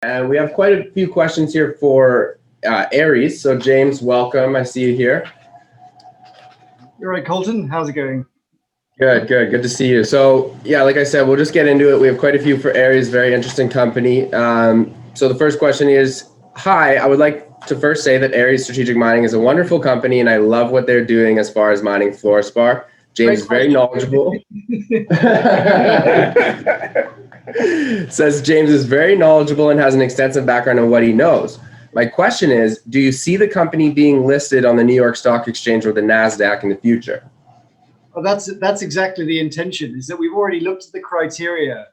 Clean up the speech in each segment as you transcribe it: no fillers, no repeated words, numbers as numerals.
And we have quite a few questions here for Aries. So James, welcome. I see you here. You're right, Colton. How's it going? Good to see you. So yeah, like I said, we'll just get into it. We have quite a few for Aries, very interesting company. So the first question is, hi, I would like to first say that Aries Strategic Mining is a wonderful company and I love what they're doing as far as mining fluorspar. James is very knowledgeable. Says James is very knowledgeable and has an extensive background on what he knows. My question is, do you see the company being listed on the New York Stock Exchange or the NASDAQ in the future? Well, that's exactly the intention, is that we've already looked at the criteria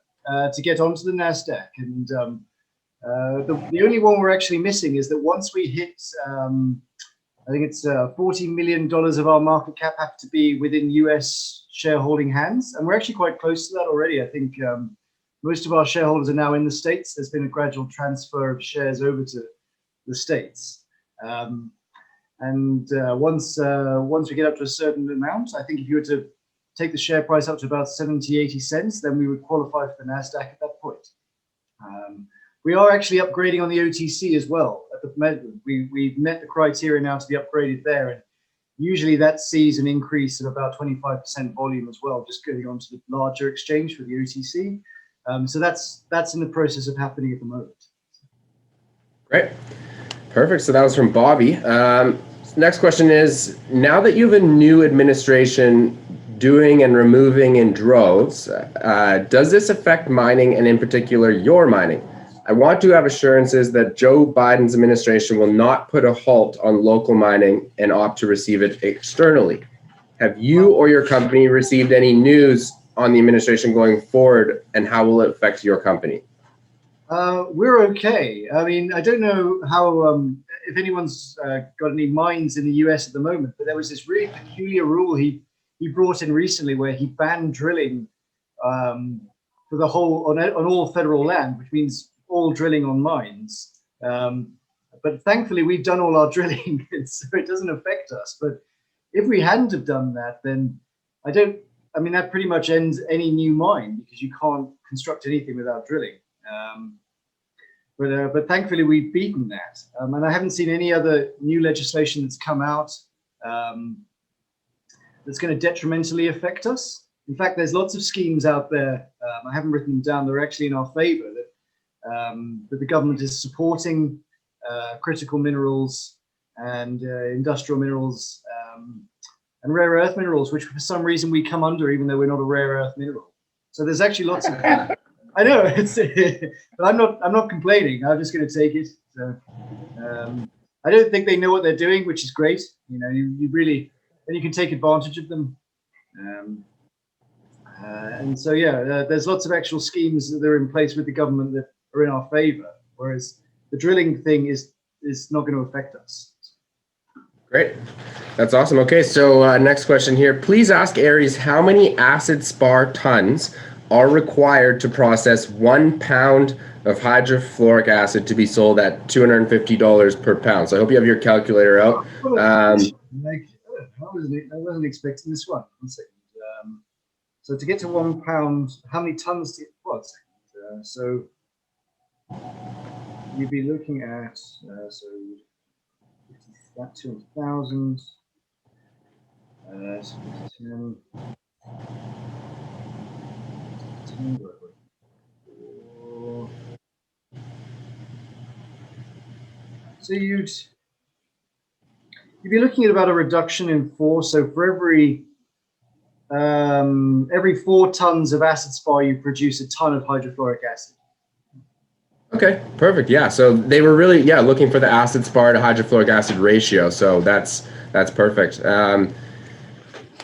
to get onto the NASDAQ. And the only one we're actually missing is that once we hit, I think it's $40 million of our market cap have to be within US shareholding hands. And we're actually quite close to that already. I think most of our shareholders are now in the States. There's been a gradual transfer of shares over to the States. Once we get up to a certain amount, I think if you were to take the share price up to about 70, 80 cents, then we would qualify for the NASDAQ at that point. We are actually upgrading on the OTC as well. At the moment, we've met the criteria now to be upgraded there. And usually that sees an increase of about 25% volume as well, just going on to the larger exchange for the OTC. So that's in the process of happening at the moment. Great. Perfect. So that was from Bobby. Next question is, now that you have a new administration doing and removing in droves, does this affect mining and in particular your mining? I want to have assurances that Joe Biden's administration will not put a halt on local mining and opt to receive it externally. Have you or your company received any news on the administration going forward, and how will it affect your company? We're okay. I mean, I don't know how if anyone's got any mines in the US at the moment, but there was this really peculiar rule he brought in recently where he banned drilling for the whole on all federal land, which means all drilling on mines. But thankfully, we've done all our drilling, so it doesn't affect us. But if we hadn't have done that, then I mean, that pretty much ends any new mine because you can't construct anything without drilling. But thankfully we've beaten that, and I haven't seen any other new legislation that's come out that's going to detrimentally affect us. In fact, there's lots of schemes out there. I haven't written them down. They're actually in our favor that the government is supporting critical minerals and industrial minerals and rare earth minerals, which for some reason we come under, even though we're not a rare earth mineral. So there's actually lots of. I know but I'm not complaining. I'm just going to take it. So, I don't think they know what they're doing, which is great. You know, you really, then you can take advantage of them. And so, yeah, there's lots of actual schemes that are in place with the government that are in our favor, whereas the drilling thing is not going to affect us. Great. That's awesome. Okay, so next question here. Please ask Aries how many acid spar tons are required to process 1 pound of hydrofluoric acid to be sold at $250 per pound. So I hope you have your calculator out. I wasn't expecting this one. 1 second. So to get to 1 pound, how many tons? So you'd be looking at so that 200,000. So 10. So you'd be looking at about a reduction in force. So for every 4 tons of acid spar, you produce a ton of hydrofluoric acid. Okay, perfect. Yeah, so they were really looking for the acid spar to hydrofluoric acid ratio. So that's perfect.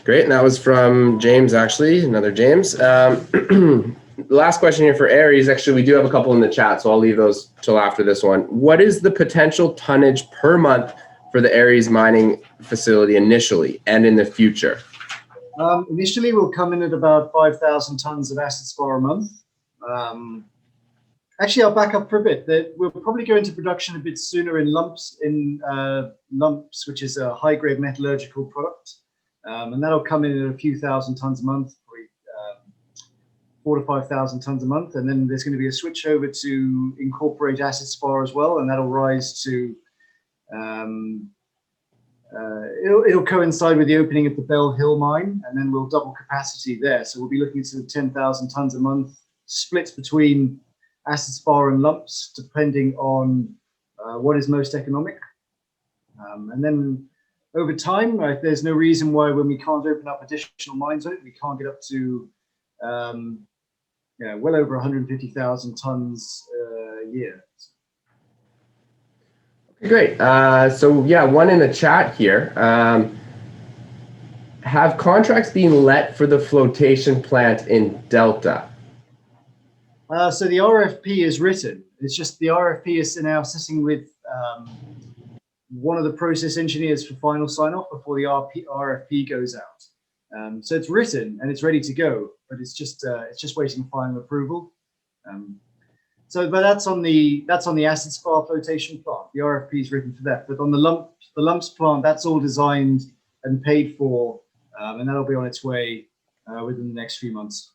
Great, and that was from James, actually, another James. The last question here for Aries, actually, we do have a couple in the chat, so I'll leave those till after this one. What is the potential tonnage per month for the Aries mining facility initially and in the future? Initially, we'll come in at about 5,000 tons of acid spar a month. Actually, I'll back up for a bit. We'll probably go into production a bit sooner in lumps, which is a high-grade metallurgical product. And that'll come in at a few thousand tons a month, 4 to 5,000 tons a month, and then there's going to be a switch over to incorporate acid spar as well, and that'll rise to it'll coincide with the opening of the Bell Hill mine, and then we'll double capacity there. So we'll be looking at 10,000 tons a month, splits between acid spar and lumps, depending on what is most economic. And then over time, there's no reason why when we can't open up additional mines on it, we can't get up to well over 150,000 tons a year. Okay, great. So yeah, one in the chat here. Have contracts been let for the flotation plant in Delta? So the RFP is written. It's just the RFP is now sitting with one of the process engineers for final sign-off before the RFP goes out. So it's written and it's ready to go, but it's just waiting final approval. But that's on the acid spar flotation plant. The RFP is written for that. But on the lumps plant, that's all designed and paid for, and that'll be on its way within the next few months.